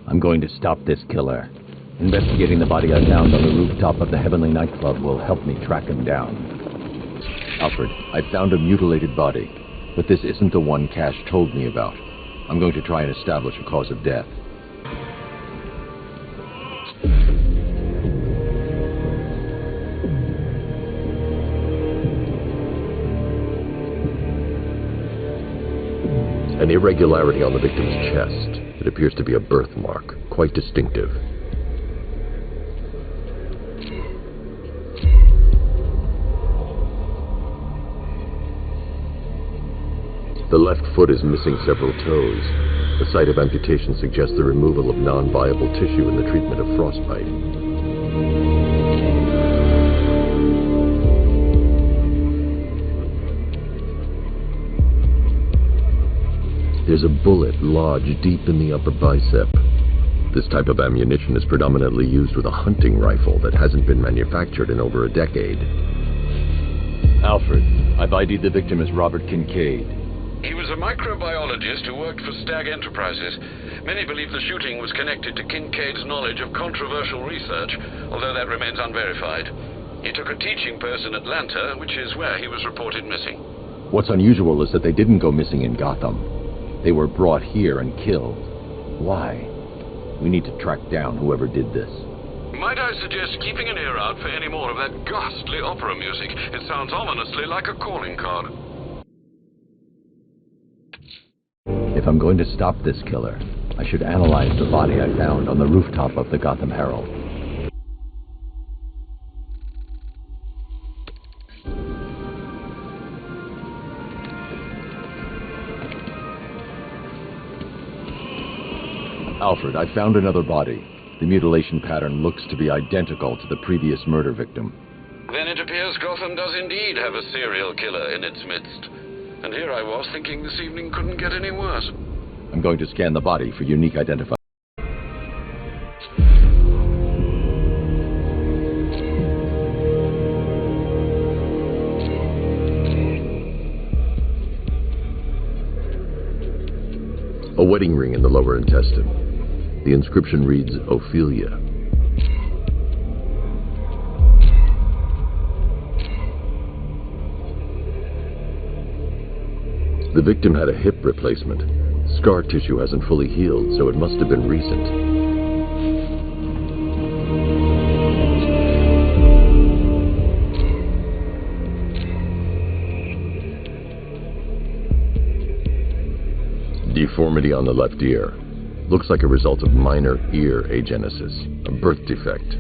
I'm going to stop this killer. Investigating the body I found on the rooftop of the Heavenly nightclub will help me track him down. Alfred, I found a mutilated body, but this isn't the one Cash told me about. I'm going to try and establish a cause of death. An irregularity on the victim's chest. It appears to be a birthmark, quite distinctive. The left foot is missing several toes. The site of amputation suggests the removal of non-viable tissue in the treatment of frostbite. There's a bullet lodged deep in the upper bicep. This type of ammunition is predominantly used with a hunting rifle that hasn't been manufactured in over a decade. Alfred, I've ID'd the victim as Robert Kincaid. He was a microbiologist who worked for Stag Enterprises. Many believe the shooting was connected to Kincaid's knowledge of controversial research, although that remains unverified. He took a teaching post in Atlanta, which is where he was reported missing. What's unusual is that they didn't go missing in Gotham. They were brought here and killed. Why? We need to track down whoever did this. Might I suggest keeping an ear out for any more of that ghastly opera music? It sounds ominously like a calling card. If I'm going to stop this killer, I should analyze the body I found on the rooftop of the Gotham Herald. Alfred, I found another body. The mutilation pattern looks to be identical to the previous murder victim. Then it appears Gotham does indeed have a serial killer in its midst. And here I was thinking this evening couldn't get any worse. I'm going to scan the body for unique identifiers. A wedding ring in the lower intestine. The inscription reads, Ophelia. The victim had a hip replacement. Scar tissue hasn't fully healed, so it must have been recent. Deformity on the left ear. Looks like a result of minor ear agenesis, a birth defect.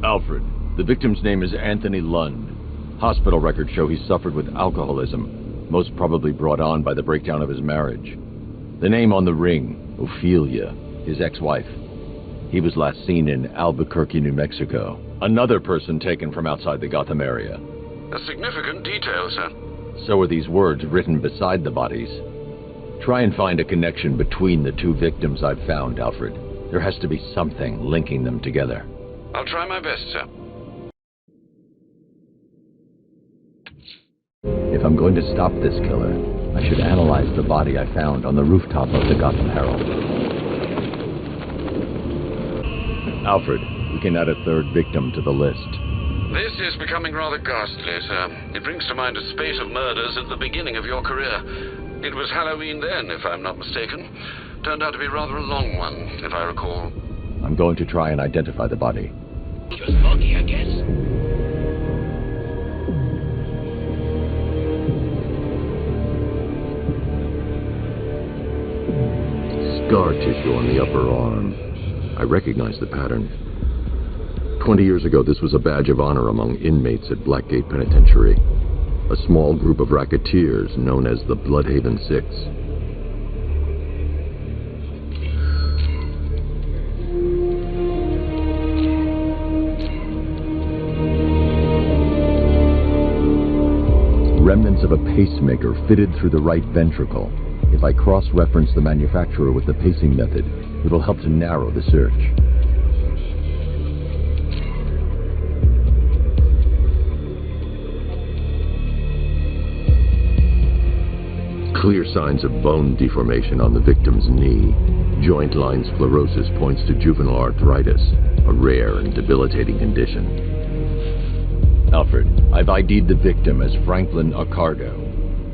Alfred, the victim's name is Anthony Lund. Hospital records show he suffered with alcoholism, most probably brought on by the breakdown of his marriage. The name on the ring, Ophelia, his ex-wife. He was last seen in Albuquerque, New Mexico. Another person taken from outside the Gotham area. A significant detail, sir. So are these words written beside the bodies. Try and find a connection between the two victims I've found, Alfred. There has to be something linking them together. I'll try my best, sir. If I'm going to stop this killer, I should analyze the body I found on the rooftop of the Gotham Herald. Alfred, we can add a third victim to the list. This is becoming rather ghastly, sir. It brings to mind a spate of murders at the beginning of your career. It was Halloween then, if I'm not mistaken. Turned out to be rather a long one, if I recall. I'm going to try and identify the body. Just foggy, I guess. Scar tissue on the upper arm. I recognize the pattern. 20 years ago, this was a badge of honor among inmates at Blackgate Penitentiary. A small group of racketeers known as the Bloodhaven Six. Remnants of a pacemaker fitted through the right ventricle. If I cross-reference the manufacturer with the pacing method, it will help to narrow the search. Clear signs of bone deformation on the victim's knee. Joint line sclerosis points to juvenile arthritis, a rare and debilitating condition. Alfred, I've ID'd the victim as Franklin Accardo.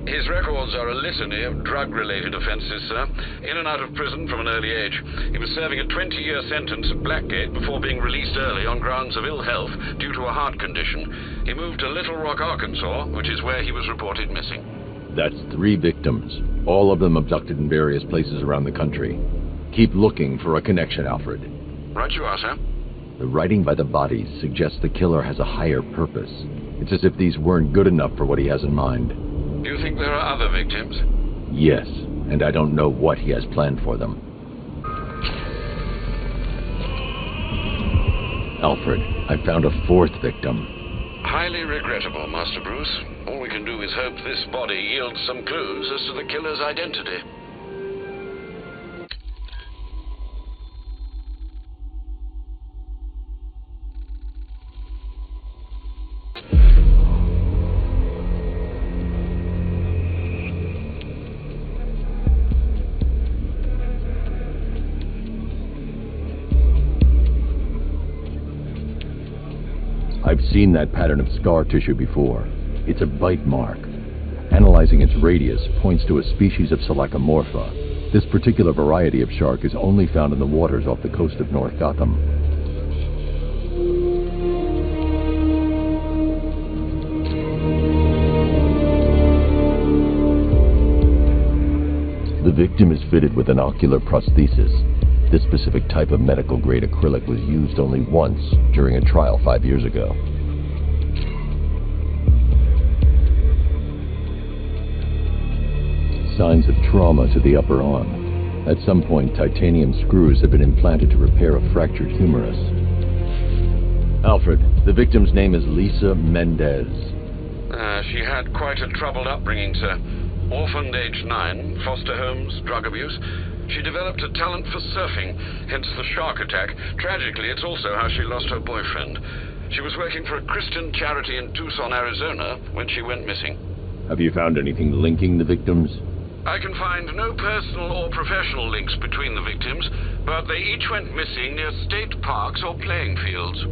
His records are a litany of drug-related offenses, sir. In and out of prison from an early age. He was serving a 20-year sentence at Blackgate before being released early on grounds of ill health due to a heart condition. He moved to Little Rock, Arkansas, which is where he was reported missing. That's 3 victims, all of them abducted in various places around the country. Keep looking for a connection, Alfred. Right you are, sir. The writing by the bodies suggests the killer has a higher purpose. It's as if these weren't good enough for what he has in mind. Do you think there are other victims? Yes, and I don't know what he has planned for them. Alfred, I found a 4th victim. Highly regrettable, Master Bruce. All we can do is hope this body yields some clues as to the killer's identity. I've seen that pattern of scar tissue before. It's a bite mark. Analyzing its radius points to a species of Selachomorpha. This particular variety of shark is only found in the waters off the coast of North Gotham. The victim is fitted with an ocular prosthesis. This specific type of medical-grade acrylic was used only once during a trial 5 years ago. Signs of trauma to the upper arm. At some point, titanium screws have been implanted to repair a fractured humerus. Alfred, the victim's name is Lisa Mendez. She had quite a troubled upbringing, sir. Orphaned age 9, foster homes, drug abuse. She developed a talent for surfing, hence the shark attack. Tragically, it's also how she lost her boyfriend. She was working for a Christian charity in Tucson, Arizona, when she went missing. Have you found anything linking the victims? I can find no personal or professional links between the victims, but they each went missing near state parks or playing fields.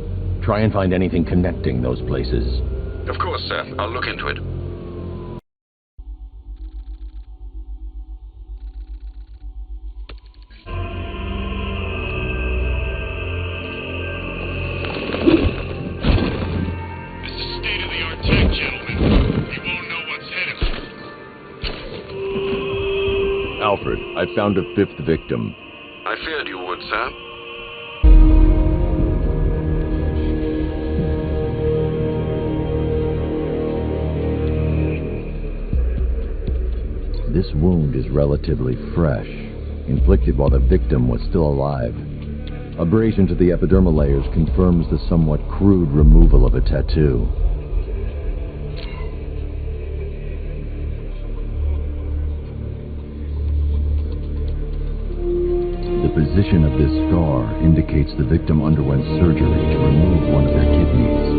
Try and find anything connecting those places. Of course, sir. I'll look into it. Alfred, I found a 5th victim. I feared you would, sir. This wound is relatively fresh, inflicted while the victim was still alive. Abrasion to the epidermal layers confirms the somewhat crude removal of a tattoo. The position of this scar indicates the victim underwent surgery to remove one of their kidneys.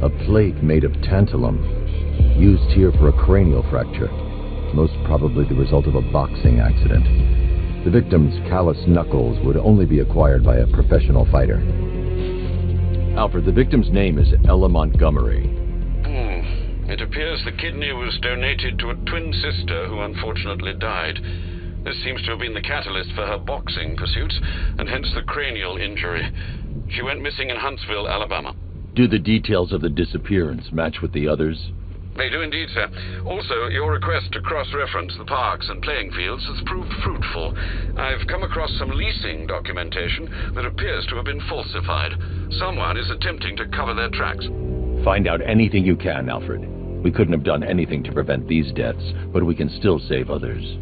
A plate made of tantalum, used here for a cranial fracture, most probably the result of a boxing accident. The victim's calloused knuckles would only be acquired by a professional fighter. Alfred, the victim's name is Ella Montgomery. It appears the kidney was donated to a twin sister who unfortunately died. This seems to have been the catalyst for her boxing pursuits, and hence the cranial injury. She went missing in Huntsville, Alabama. Do the details of the disappearance match with the others? They do indeed, sir. Also, your request to cross-reference the parks and playing fields has proved fruitful. I've come across some leasing documentation that appears to have been falsified. Someone is attempting to cover their tracks. Find out anything you can, Alfred. We couldn't have done anything to prevent these deaths, but we can still save others.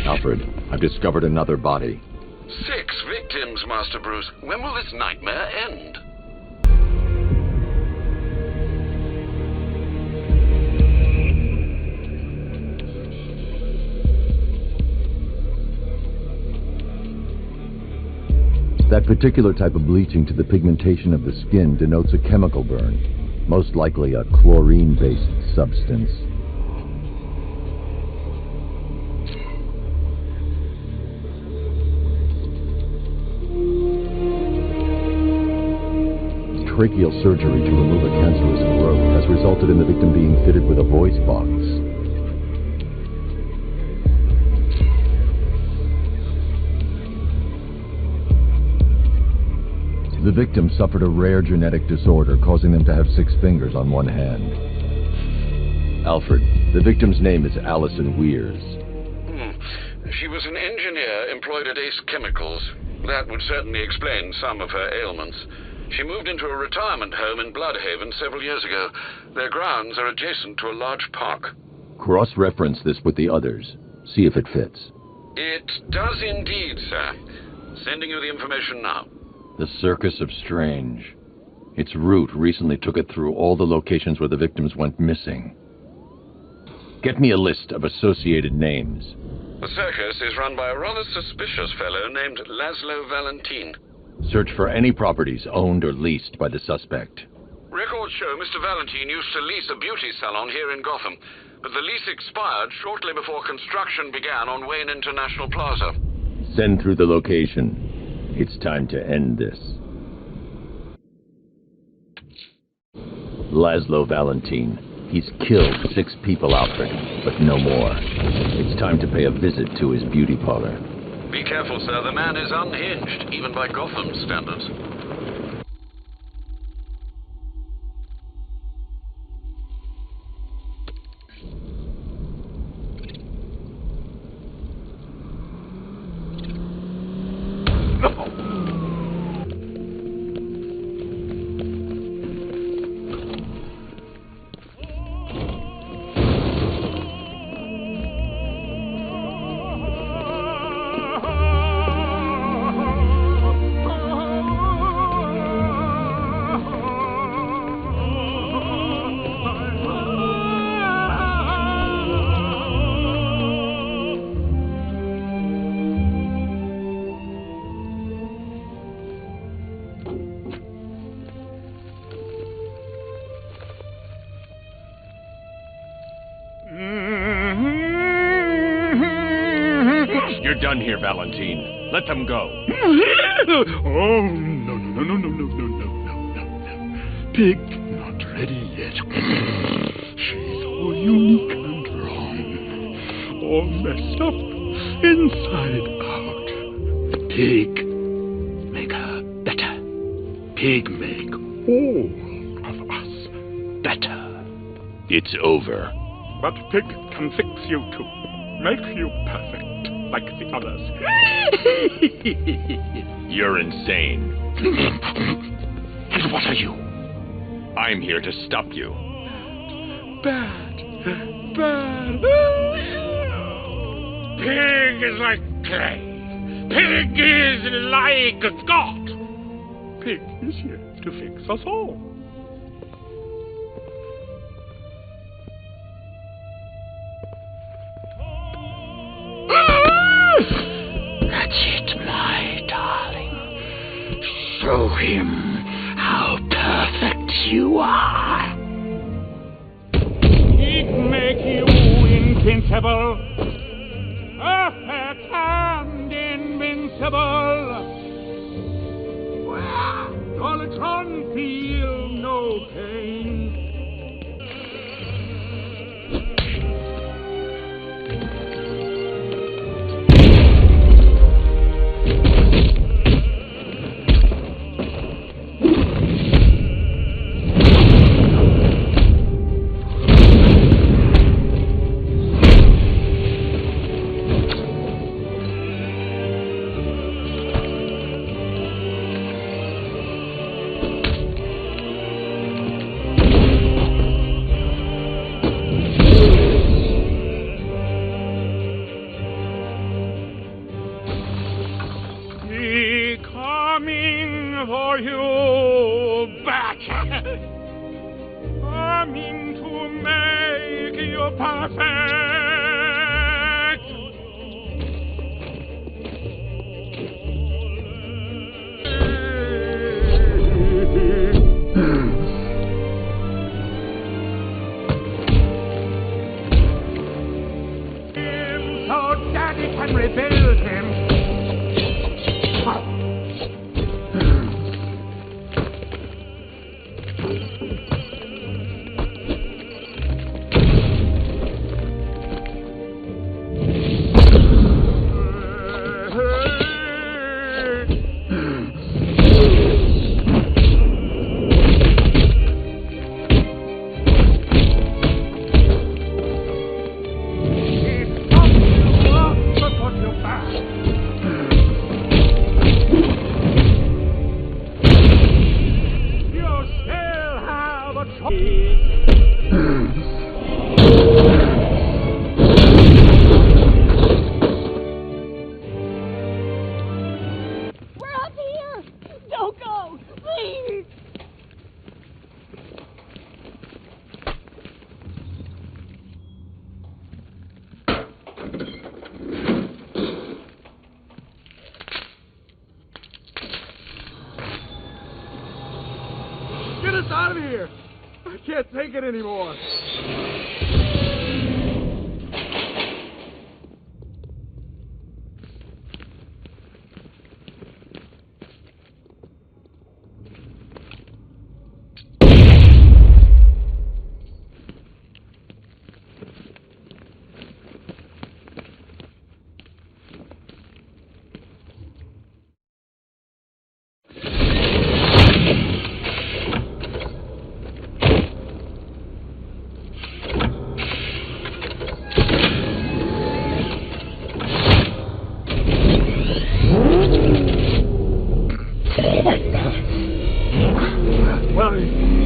Alfred, I've discovered another body. 6 victims, Master Bruce. When will this nightmare end? particular type of bleaching to the pigmentation of the skin denotes a chemical burn, most likely a chlorine-based substance. Tracheal surgery to remove a cancerous growth has resulted in the victim being fitted with a voice box. The victim suffered a rare genetic disorder, causing them to have 6 fingers on one hand. Alfred, the victim's name is Allison Weers. She was an engineer employed at Ace Chemicals. That would certainly explain some of her ailments. She moved into a retirement home in Bloodhaven several years ago. Their grounds are adjacent to a large park. Cross-reference this with the others. See if it fits. It does indeed, sir. Sending you the information now. The Circus of Strange. Its route recently took it through all the locations where the victims went missing. Get me a list of associated names. The circus is run by a rather suspicious fellow named Laszlo Valentin. Search for any properties owned or leased by the suspect. Records show Mr. Valentin used to lease a beauty salon here in Gotham, but the lease expired shortly before construction began on Wayne International Plaza. Send through the location. It's time to end this. Laszlo Valentin. He's killed 6 people, Alfred, but no more. It's time to pay a visit to his beauty parlor. Be careful, sir. The man is unhinged, even by Gotham standards. You're done here, Valentin. Let them go. Oh, no. Pig not ready yet. She's all unique and wrong. All messed up, inside out. Pig, make her better. Pig, make all of us better. It's over. But Pig can fix you too. Make you perfect. Like the others. You're insane. And what are you? I'm here to stop you. Bad. Pig is like clay. Pig is like God. Pig is here to fix us all. That's it, my darling. Show him how perfect you are. It make you invincible, perfect and invincible. Well, Dolitron feel no pain. For you back, coming to make you perfect. We're up here! Don't go! Please! Get us out of here! I can't take it anymore.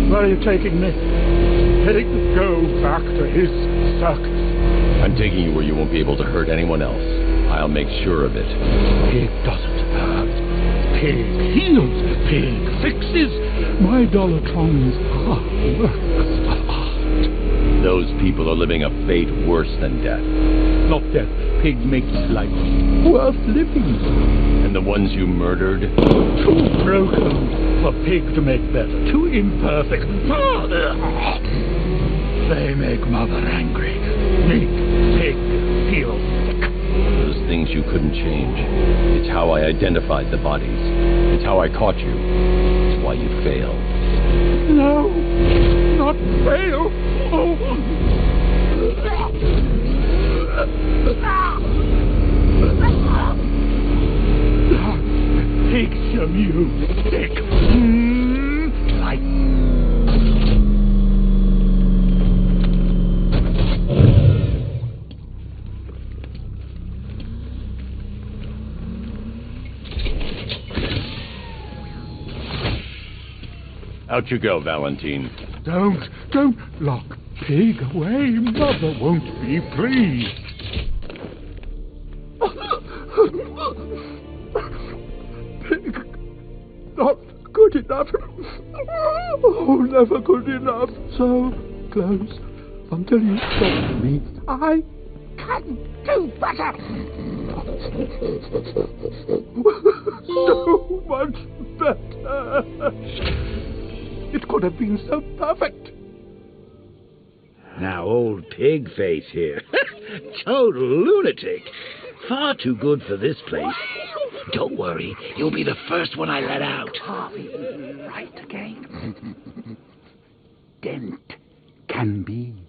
Where are you taking me? Letting go back to his circus. I'm taking you where you won't be able to hurt anyone else. I'll make sure of it. Pig doesn't hurt. Pig heals. Pig fixes. My Dollartrons are works of art. Those people are living a fate worse than death. Not death. Pig makes life worth living. And the ones you murdered? Too broken for Pig to make better. Too imperfect. They make Mother angry. Make Pig feel sick. Those things you couldn't change. It's how I identified the bodies. It's how I caught you. It's why you failed. No, not fail. Oh. Pig's your music. Like. Out you go, Valentine. Don't lock Pig away. Mother won't be pleased. Pig, not good enough. Oh, never good enough. So close until you stop me. I can do better. So much better. It could have been so perfect. Now, old pig face here. Total lunatic. Far too good for this place. Don't worry, you'll be the first one I let out. Right again. Dent can be